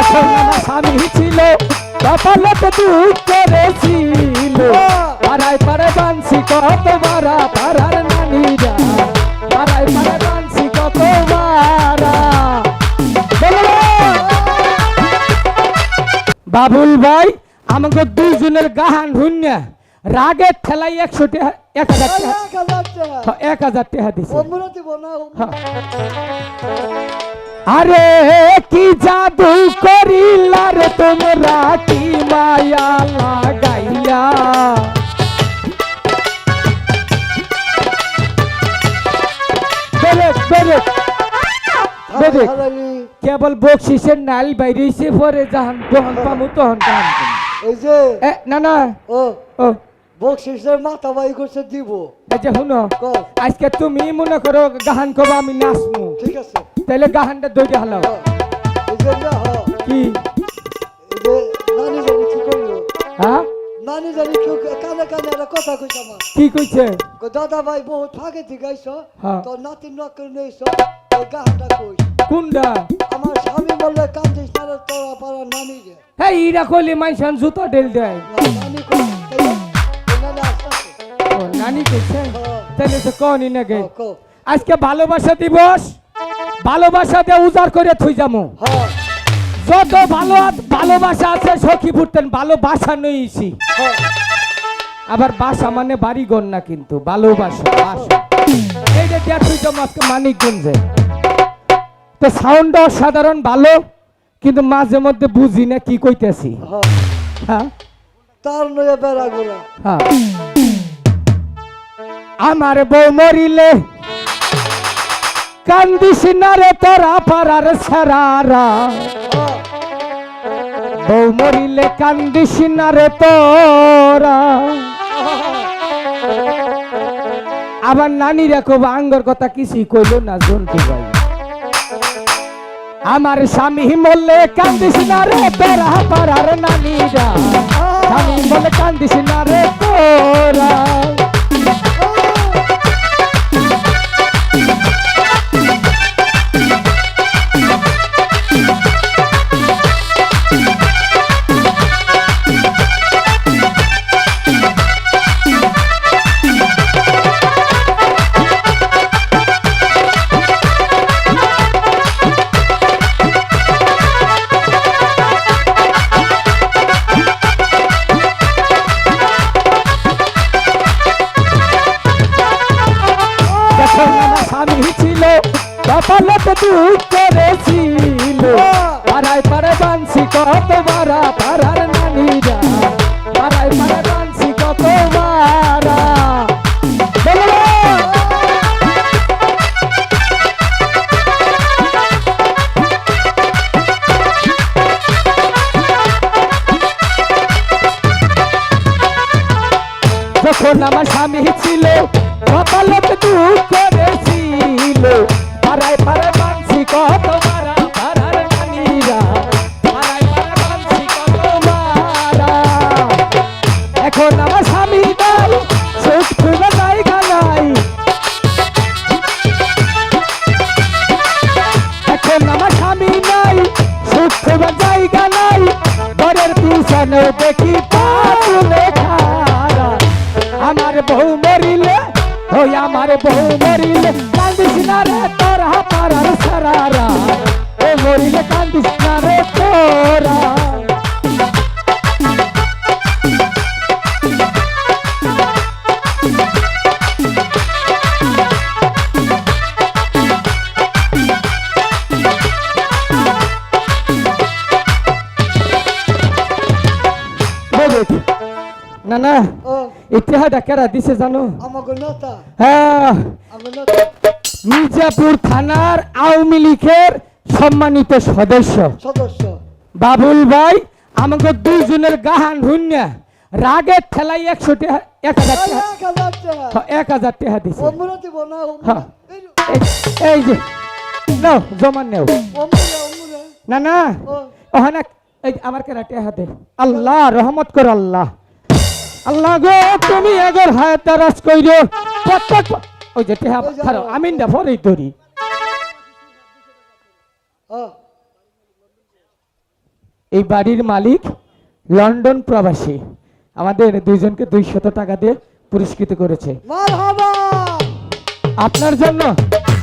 যখন আমার স্বামী ছিল কপালতে দুঃখ করেছিল পাড়ায় পাড়ায় বানছি কত বারা পাড়ার নানিরা পাড়ায় পাড়ায় বানছি কত বারা বাবুল ভাই আমাকে দুইজনের গাহান হুন্যা রাগের ঠেলাই 100 টাকা 1000 টাকা দিছে আরে কি জাদু করিলা রে তোমরা কি মায়া লাগাইলা কেবল বকশিসের নাল বাইরেছে পরে যখন তখন পামু তখন কাম এই যে না না ও বকশিসের মাথা বাই করছে দিব এই যে শুনো আজকে তুমি মনে করো গাহান কবা আমি নাচমু ঠিক আছে তাহলে গাহানটা দইটা হালাও এই যে কি এই যে নানি জানি কি করলো হ্যাঁ নানি জানি কি কানে কানে একটা কথা কইছ আমার কি কইছে দাদা ভাই বহুত ফাঁকে থেকে আইছো তো নাতি নকল নেইছো ওই গাহানটা কই কোনটা আমার স্বামী বললে কান্দিস না রে তোরা পাড়া নানি রে হ্যাঁ ইরা কইলে মাইশান জুতা ঢেল দেয় নানি কই নানি কইছে তাহলে তো কোনই না গে আজকে ভালোবাসা দিবস ভালোবাসা দিয়ে উজাড় করে থই যামু যত ভালোবাসা আছে সখী ফুটতেন ভালোবাসা নইছি আবার বাসা মানে বাড়ি গন না কিন্তু ভালোবাসা বাসা এইটা দিয়া থই যামু আজকে মানিকগঞ্জে তো সাউন্ড সাধারণ ভালো কিন্তু মাঝে মধ্যে বুঝি না কি কইতেছি হ্যাঁ তার নয়া বেড়া গোলা হ্যাঁ আমার বউ মরিলে কান্দিস না রে তোরা পাড়ার সারারা বউ মরিলে কান্দিস না রে তোরা আবার নানিরা কব আঙ্গর কথা কিছুই কইল না জন্টু ভাই আমার স্বামী মরলে কান্দিস না রে তোরা পাড়ার নানিরা স্বামী মরলে কান্দিস না রে তোরা কপালতে দুঃখ করেছিল পাড়ায় পাড়ায় বানছি কত বারা পাড়ার নানিরা পাড়ায় পাড়ায় বানছি কত বারা যখন আমার স্বামী ছিল কপালতে দুঃখ করেছিল পাড়ায় পাড়ায় বানছি কত বারা পাড়ার নানিরা পাড়ায় পাড়ায় বানছি কত বারা এখন আমার স্বামী নাই সুখ খুঁজে জায়গা নাই এখন আমার স্বামী নাই সুখ খুঁজে জায়গা নাই ঘরের পিছনে দেখি পাতুলে খারা আমার বউ মরিলে ওই আমার বউ মরিলে কান্দিস না রে তোরা পাড়ার সারারা ও মরিলে কান্দিস না রে তোরা না না ইতিহাস কেরা দিছে জানো হ্যাঁ মির্জাপুর থানার আওয়ামী লীগের সম্মানিত সদস্য বাবুল ভাই আমাকে দুইজনের গাহান হুন্যা রাগের ঠেলাই 100 টাকা 1000 টাকা দিছে এই যে নাও জমা নেও না না ওখানে এই আমার কেরা টাকা দে আল্লাহ রহমত কর আল্লাহ আল্লাহ গো তুমি এগর হায়াত রাজ কইরো প্রত্যেক ওই যে টেহা ছাড়ো আমিনটা ভরেই ধরি এই বাড়ির মালিক লন্ডন প্রবাসী, আমাদের দুইজনকে 200 টাকা দিয়ে পুরস্কৃত করেছে। মারহাবা। আপনার জন্য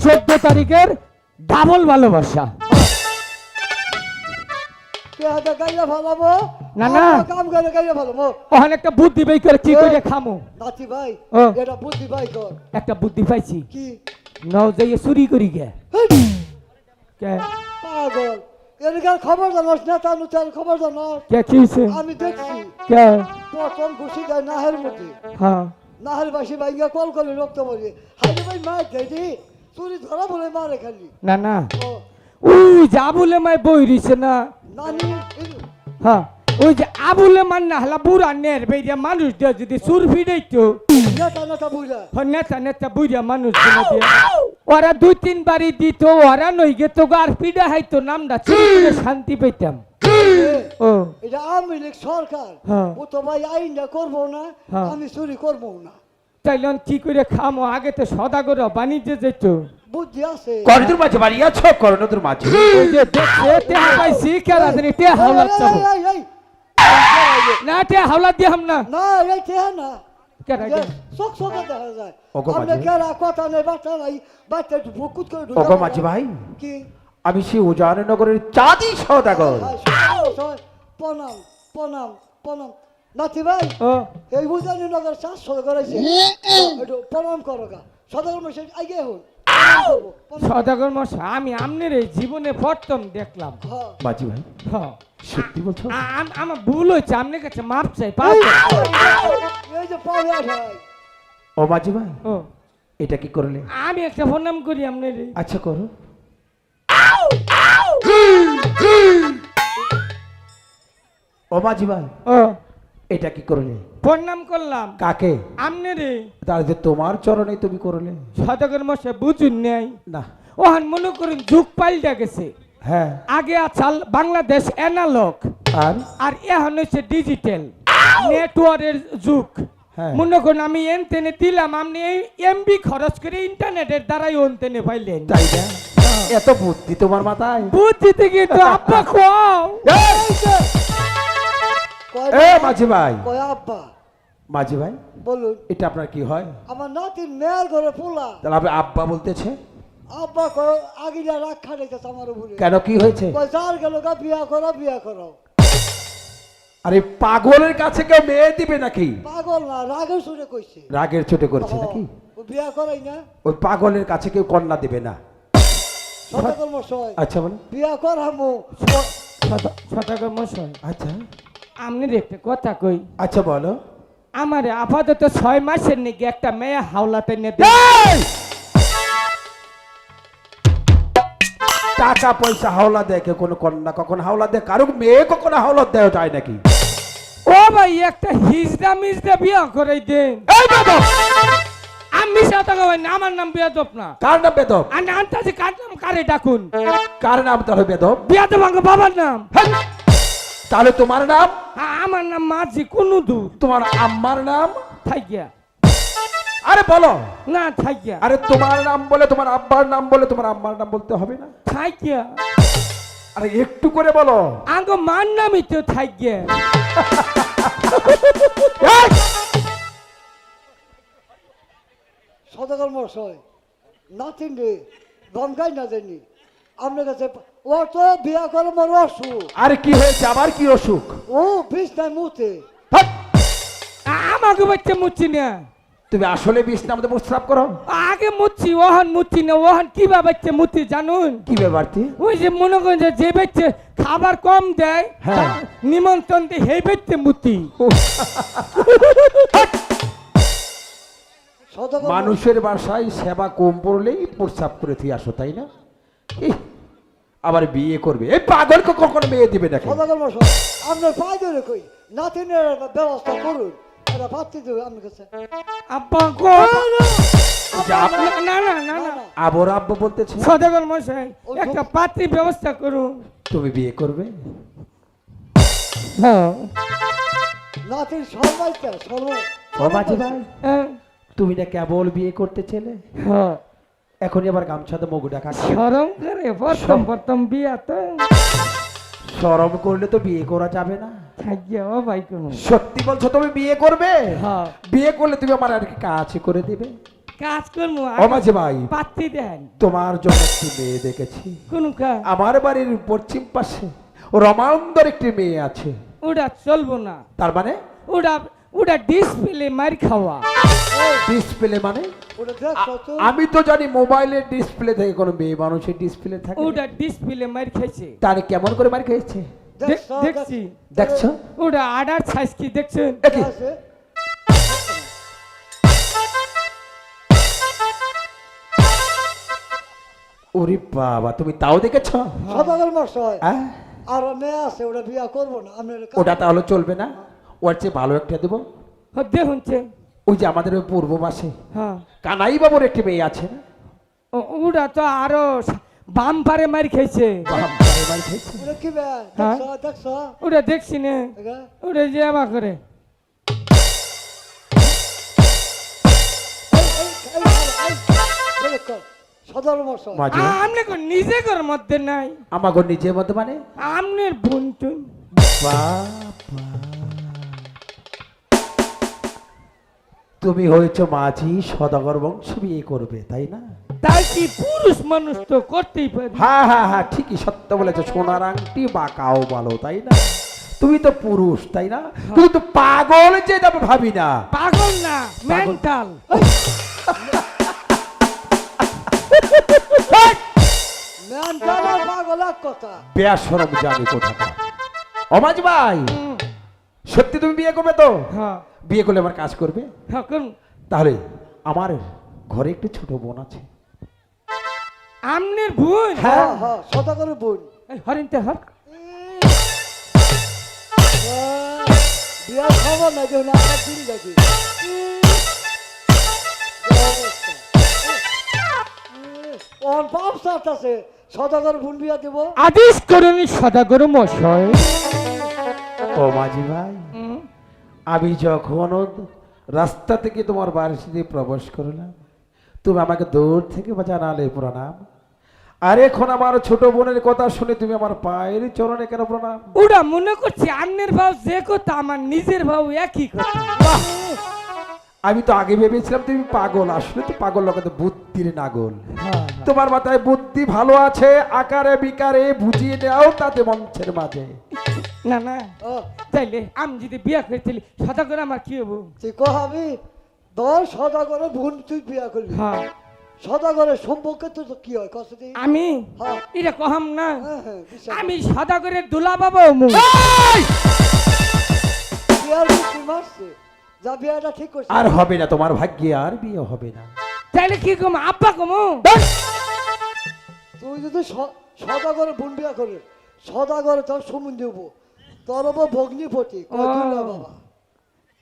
14 তারিখের ডাবল ভালোবাসা। কে হাতে গাইয়া ভালাবো? না, না। কাম করে গাইয়া ভালাবো। ওখানে একটা বুদ্ধি বের করে কি করে খামো। নাতি ভাই, ও। এটা বুদ্ধি ভাই কর। একটা বুদ্ধি পাইছি, কি? নাও যাইয়ে চুরি করি গে। কে পাগল, এদিকার খবর জানাস না, তার নতুন খবর জানাস? কে কি হইছে? আমি দেখছি কে? প্রথম ঘুষি দেয় নাহের মধ্যে, হ্যাঁ, নাহের বাসি ভাইয়া কল করে রক্ত বলে হাইরে ভাই মার দেয়নি, চুরি ধরা বলে মারে খালি। না না, ও ওই যে আবুলে মাই বই রইছে না। নানি হ্যাঁ, ওই যে আবুলে মান না হলা বুড়া নের বেরিয়া মানুষ দিয়ে যদি সুর ফিরাইতো, নেতা নেতা বুঝা নেতা নেতা বুড়া মানুষ গুলো দিয়ে ওরা 2-3 বাড়ি দিত, ওরা নই গে তো আর পিডা হাইতো নামটা চুরি করে শান্তি পেতাম। ও এটা আওয়ামী লীগ সরকার, হ্যাঁ। ও তো ভাই আইনটা করবো না, হ্যাঁ। আমি চুরি করবো না। তাইলে কি করে খামো? আগে তো সদাগর বাণিজ্য যেত। বুদ্ধি আছে। করণের মাঝে বাড়ি আছো, করণের মাঝে ওই যে দেখছে টেহা পাইছি কেরা জানি টেহা হাওলাত চাবো এই, এই, না, টেহা হাওলাত দিহাম না। না এই ঠেহা না, কেরা কে? চোখ চোখে দেখা যায়। ওগো আপনি মাঝি। কেরা কথা নেই, বাচ্চা নাই, বাচ্চা একটু ভুকুত করে ঢুকে ওগো মাঝি ভাই, কি? আমি সেই উজাননগরের চাঁদি সওদাগর। প্রণাম প্রণাম প্রণাম। নাতি ভাই, ও এই উজানিনগর 400 করেছে, একটু প্রণাম করো গা। সদাগর মশাই আগে হন, সদাগর মশাই, আমি আমনের এই জীবনে প্রথম দেখলাম। হ্যাঁ। মাঝি ভাই, হ্যাঁ, সত্যি বলছো? আমার ভুল হয়েছে, আপনার কাছে মাপ চাই, পাপ চাই। এই যে পাওয়া যায়, ও মাঝি ভাই, ও এটা কি করলে? আমি একটা প্রণাম করি আপনার। আচ্ছা করো। ও মাঝি ভাই, ও এটা কি করলে? প্রণাম করলাম কাকে? আপনার। তার যে তোমার চরণে তুমি করলে? সদাগর মশাই বুঝুন নাই, না। ওহান মনে করুন যুগ পাল্টা গেছে। হ্যাঁ। আগে আছাল বাংলাদেশ অ্যানালগ, আর আর এখন হচ্ছে ডিজিটাল নেটওয়ার্কের যুগ। হ্যাঁ। মনে করুন আমি এনতেনে দিলাম, আপনি এই এমবি খরচ করে ইন্টারনেটের দ্বারাই ওনতেনে পাইলেন। তাই না? এত বুদ্ধি তোমার মাথায়? বুদ্ধি থেকে তো আব্বা খাও। কয় এ মাঝি ভাই, কয় আব্বা মাঝি ভাই, বলুন। এটা আপনার কি হয়? আমার নাতির মেয়ের ঘরে পোলা, তাহলে আপনি আব্বা বলতেছে আব্বা কয় আগিলা রাখা রেখেছে আমার উপরে। কেন, কি হয়েছে? কয় যার গেল গা বিয়া করো বিয়া করো। আরে পাগলের কাছে কেউ মেয়ে দিবে নাকি? পাগল না, রাগের সুরে কইছে। রাগের চোটে করছে নাকি? ও বিয়া করাই না, ওই পাগলের কাছে কেউ কন্যা দিবে না। সদাগর মশাই আচ্ছা বলে। বিয়া করামু। সদাগর মশাই, আচ্ছা আপনি একটা কথা কই, আচ্ছা বলো। আমার আপাতত 6 মাসের নাকি একটা মেয়ে হাওলাতে নিতে। এই! টাকা পয়সা হাওলা দেয় কেউ, কোনো কন্যা কখন হাওলা দেয়, কারো মেয়ে কখনো হাওলা দেওয়া যায় নাকি? ও ভাই, একটা হিজড়া মিজড়া বিয়া করাই দেন। এই বেদব! আমি সদাগর ভাই না, আমার নাম বেয়াদব না। কার নাম বেদব? আর আন্তাজে কার নাম কারে ডাকুন? কার নাম তাহলে বেদব? বেয়াদব আমার বাবার নাম। হেই! তাহলে তোমার নাম? আমার নাম মাঝি কোনো দূর তোমার আম্মার নাম? থাইগিয়া। আরে বলো। না থাইগিয়া, আরে তোমার নাম বলে, তোমার আব্বার নাম বলে, তোমার আম্মার নাম বলতে হবে না? থাইগিয়া। আরে একটু করে বলো। আঙ্গ মার নামই তো থাইগিয়া। এই! সদাগর মশাই নাতিন রে গমগাই না জানি আপনার কাছে। ও তো বিয়া করে মর অসুখ, আরে কি হয়েছে, আবার কি অসুখ? ও বিষ নাই মুতে। হাট! আমাকে বাচ্চা মুচ্ছি না, তুমি আসলে বিষ নামতে প্রস্রাব করো? আগে মুচ্ছি, ওহান মুচ্ছি না। ওহান কিবা বাচ্চা মুচ্ছি জানুন? কি ব্যাপার? ওই যে মনে করেন যে বাচ্চা খাবার কম দেয়, হ্যাঁ। নিমন্ত্রণ দিয়ে সেই বাচ্চা মুতি। সদাগর মানুষের বাসায় সেবা কম পড়লেই প্রস্রাব করে তুই আসো, তাই না? ইহ, আবার বিয়ে করবে? এই পাগলকে কখনো মেয়ে দিবে নাকি? সদাগর মশাই আপনার পায়ে ধরে কই নাতিনের ব্যবস্থা করুন, এটা পাত্রী দেবে আপনার কাছে। আব্বা গো, যে আপনি না না না না, আবর আব্বু বলতেছে, সদাগর মশাই একটা পাত্রী ব্যবস্থা করুন। তুমি বিয়ে করবে? হ্যাঁ নাতির সর্বাইটা সর্ব ও মাঝি ভাই, হ্যাঁ তুমি না কেবল বিয়ে করতে ছেলে, হ্যাঁ, এখনই আবার গামছাতে মুখ ঢাকা। শরম করে প্রথম প্রথম বিয়া তো। শরম করলে তো বিয়ে করা যাবে না। থাকিয়া ও ভাই কোনো সত্যি বলছো তুমি বিয়ে করবে? হ্যাঁ বিয়ে করলে তুমি আমার আর কি কাজ করে দিবে? কাজ করবো ও মাঝি ভাই, পাত্তি দেন তোমার জন্য একটি মেয়ে দেখেছি। কোন কাজ? আমার বাড়ির পশ্চিম পাশে রমান্দর একটি মেয়ে আছে। ওটা চলবো না, তার মানে? ওটা ওটা ডিসপ্লে মার খাওয়া। ডিসপ্লে মানে? ওটা দেখছো তো? আমি তো জানি মোবাইলের ডিসপ্লে থেকে কোনো মেয়ে মানুষের ডিসপ্লে থাকে। ওটা ডিসপ্লে মার খাইছে। তার কেমন করে মার খেয়েছে? দেখছো? দেখছি দেখছো? ওটা আডার সাইজ কি দেখছেন? একি? আছে? ওরে বাবা, তুমি তাও দেখেছো? সদাগর মশাই হ্যাঁ? আর মেয়ে আছে, ওটা বিয়া করবো না আমরা। ওটা তাহলে চলবে না, ওর চেয়ে ভালো একটা দেবো। দেখুনছে ওই যে আমাদের ওই পূর্ব পাশে হ্যাঁ কানাই বাবুর একটি মেয়ে আছে না? ওটা তো আরো বাম পারে মার খাইছে। বাবারে মার খেয়েছে। ওটা কি বে? হ্যাঁ। দেখছো? দেখছো? ওটা দেখছি না, এটা? ওটা যে আমা করে দেখো, সদাগর মশাই মাঝি ভাই, আমনে কোন নিজে ঘর মধ্যে নাই, আমাকে নিজের মতো মানে? আমনের বোন টুন। বাবা, তুমি হয়েছ মাঝি, সদাগর বংশ বিয়ে করবে তাই না? তাই কি পুরুষ মানুষ তো করতেই পারে। হ্যাঁ হ্যাঁ হ্যাঁ, ঠিকই সত্য বলেছো। সোনার আংটি বাঁকাও ভালো তাই না? তুমি তো পুরুষ তাই না? তুমি তো পাগল, যে আমি ভাবি না। পাগল না, মেন্টাল। ম্যান জানা পাগল এক কথা। বেয়াশরম জানি কোথাটা। অমাজ ভাই, সত্যি তুমি বিয়ে করবে তো? হ্যাঁ বিয়ে করলে আমার কাজ করবে? হ্যাঁ কোন তাহলে আমার ঘরে একটি ছোট বোন আছে। আমনের বোন? হ্যাঁ হ্যাঁ, সদাগর বোন। হরিণতে হর বিয়ার খবর না যে না দিন দেখি। ওর বাপ সাথ আছে, সদাগর বোন বিয়া দেব। আদেশ করুন সদাগর মশাই। ও মাঝি ভাই, আমি যখন রাস্তা থেকে তোমার বাড়িতে প্রবেশ করলাম, তুমি আমাকে দূর থেকে জানালে প্রণাম। আর এখন আমার ছোট বোনের কথা শুনে তুমি আমার পায়ের চরণে কেন প্রণাম? ওটা মনে করছি আমনের ভাও যে কথা আমার নিজের ভাও একই কথা। বাহ! আমি তো আগে ভেবেছিলাম তুমি পাগল, আসলে তো পাগল লোকের বুদ্ধির নাগল। তোমার মাথায় বুদ্ধি ভালো আছে, আকারে বিকারে বুঝিয়ে দাও তাতে মঞ্চের মাঝে। না না ও, তাইলে আমি যদি বিয়া করছিলি সদাগর আমার কি হবো? তুই কহাবি তোর সদাগরের বোন তুই বিয়া করবি। হ্যাঁ সদাগরের সম্পর্কে তো কি হয় কসদি? আমি হ্যাঁ। এটা কহাম না, হ্যাঁ হ্যাঁ, বিশ্বাস আমি সদাগরের দুলা বাবা মু। বিয়ার বুদ্ধি মারছে, যা বিয়াটা ঠিক করছে। আর হবে না, তোমার ভাগ্যে আর বিয়ে হবে না। তাইলে কি কম আব্বা কমু? তুই যদি সদাগরের বোন বিয়া করিস, সদাগরে তোর সমুন দেবো, তোর ওপর ভগ্নিপতি বাবা।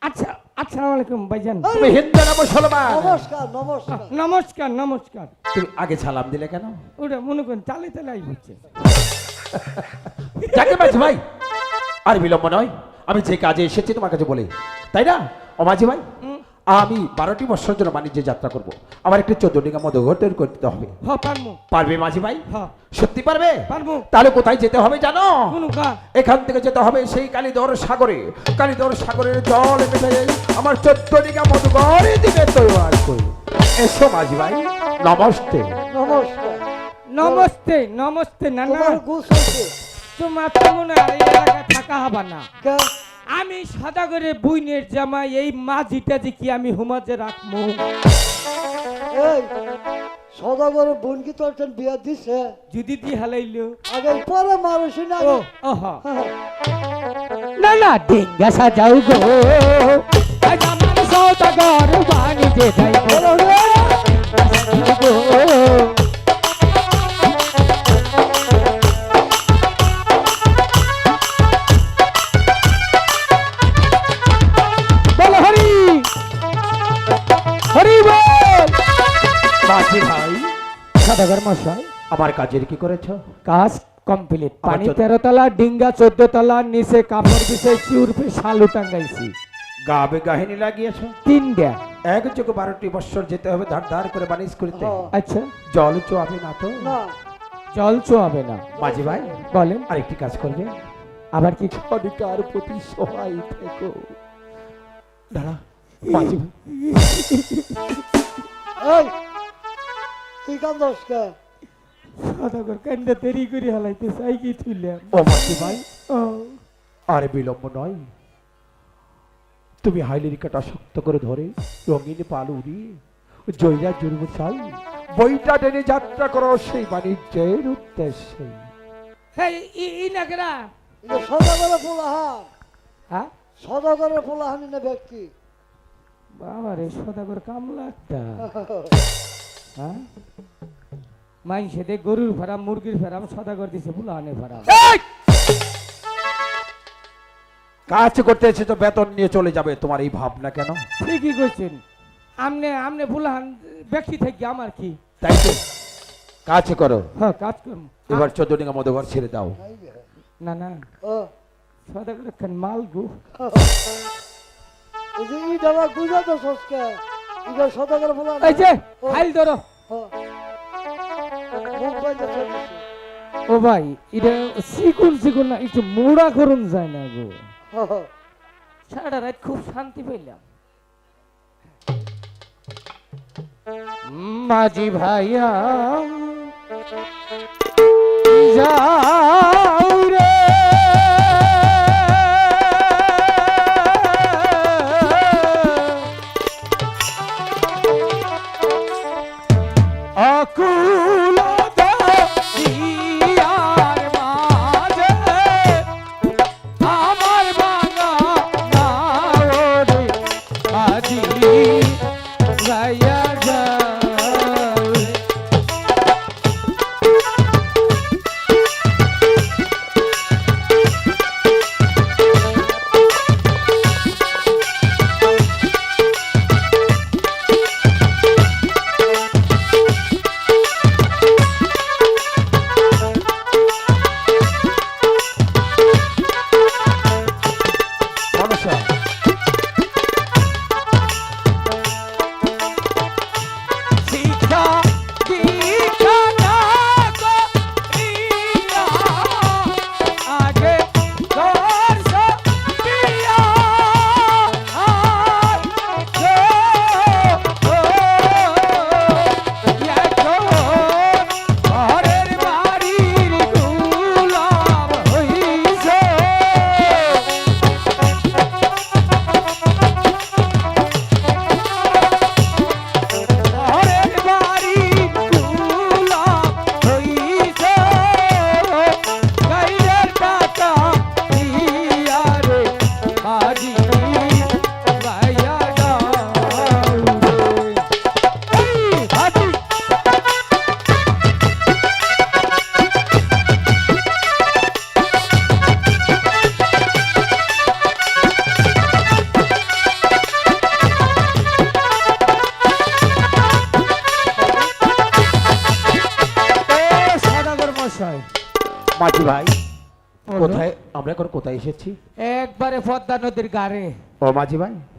আচ্ছা আসসালামু আলাইকুম ভাইজান। তুমি হিন্দু না মুসলমান? নমস্কার নমস্কার। নমস্কার নমস্কার। তুমি আগে সালাম দিলে কেন? ওটা মনে করেন তালে তালে আই হচ্ছে। যাকে মাঝি ভাই, আর বিলম্ব নয়, আমি যে কাজে এসেছি তোমার কাছে বলে, তাই না? ও মাঝি ভাই, আমি 12টি বছর জন্য বাণিজ্যে যাত্রা করব। আমার একটি 14 ডিঙা মতো ঘর করতে হবে। হ পারমু। পারবে মাঝি ভাই? হ্যাঁ সত্যি পারবে? পারবো। তাহলে কোথায় যেতে হবে জানো? কোন কা? এখান থেকে যেতে হবে সেই কালীধর সাগরে। কালীধর সাগরের জল মেপে আমার 14 ডিঙা মতো ঘরের দিকে তৈরি করব। এসো মাঝি ভাই, নমস্তে। নমস্কার। নমস্তে নমস্তে। না না তোমার গোস হয়েছে তোমার তো মনে হয় এই এলাকায় থাকা হবে না। কে? আমি সদাগরের বুইনের জামাই, এই মাঝিটা যে কি আমি হুমাজে রাখবো? এই সদাগরের বোন কি তোর জন্য বিয়া দিছে? যদি দি হালাইলো আগে পরে মানুষ না। ও ওহা না না ডিঙ্গা সাজাও গো, আজ আমার সদাগর বাণিজ্যে যাইবো গো। বল হরি হরি বল। মাঝি ভাই, সদাগর মশাই আমার কাজের কি করেছো? কাজ কমপ্লিট। আমার পানি 14 13 তলা, ডিঙ্গা 14 তলা, নিচে কাপড় বিছাইছি, উর্ফে শালু টাঙ্গাইছি। গাবে গাহিনী লাগিয়েছো। 3টা। এক যোগ 12টি বছর যেতে হবে ধার ধার করে বানিজ করতে। হ্যাঁ। আচ্ছা জল চোয়াবে না তো? না জল চুয়াবে না। মাঝি ভাই বলেন আরেকটি কাজ করবে, আবার কি? অধিকার প্রতি সহায় থেকো। দাঁড়া মাঝি ভাই, এই তুই কান্দস কে? সদাগর কান্দা দেরি করে হালাইতে চাই কি তুইলাম। ও মাঝি ভাই ও আর বিলম্ব নয়, তুমি হাইলের কাটা শক্ত করে ধরে রঙিন পাল উড়িয়ে জয়রা জুড়ব চাই, বইটা টেনে যাত্রা করো সেই বাণিজ্যের উদ্দেশ্যে। হ্যাঁ ই নাগরা। এটা সদাগরের পোলাহান, হ্যাঁ সদাগরের পোলাহানি না ব্যক্তি। বাবা রে সদাগর কামলা একটা। হ্যাঁ মাইসে দে গরুর ফার্ম মুরগির ফার্ম সদাগর দিছে বুলাহানে ফার্ম। কাজ করতে এসে তো বেতন নিয়ে চলে যাবে, তোমার এই ভাবনা কেন? ঠিকই কইছেন, আমনে আমনে বুলাহান ব্যক্তি থেকে আমার কি? তাই তো কাজ করো, হ্যাঁ কাজ করব। এবার 14 টাকা মতো ঘর ছেড়ে দাও। না না ও সদাগর খান মাল গো। এই যে ই দাবা গুজা তো সস্কে এটা সদাগরের পোলাহান। এই যে হাইল ধরো। মুখ বাইতে চলছে। ও ভাই এটা সিকুন সিকুন না, একটু মোড়া করুন যায় না গো। সারা রাত খুব শান্তি পেলাম। মাঝি ভাইয়া যাও রে, অকুল দিয়ার মাঝে আমার বাঙা নাও রে, মাঝি ভাইয়া যাও রে। মনসা শিক্ষা দীক্ষা না করিয়া আগে দর্শ দিয়া ঘরের বাড়ির গুলাম হইছে। ঘরের বাড়ি গোলাপ হইছে, গাইয়ের টাকা দিয়া রে, মাঝি ভাইয়া যাও রে। এই হাতি সদাগর মশাই মাঝি ভাই বলো। কোথায়, আমরা এখন কোথায় এসেছি? একবারে পদ্মা নদীর গাড়ে। ও মাঝি ভাই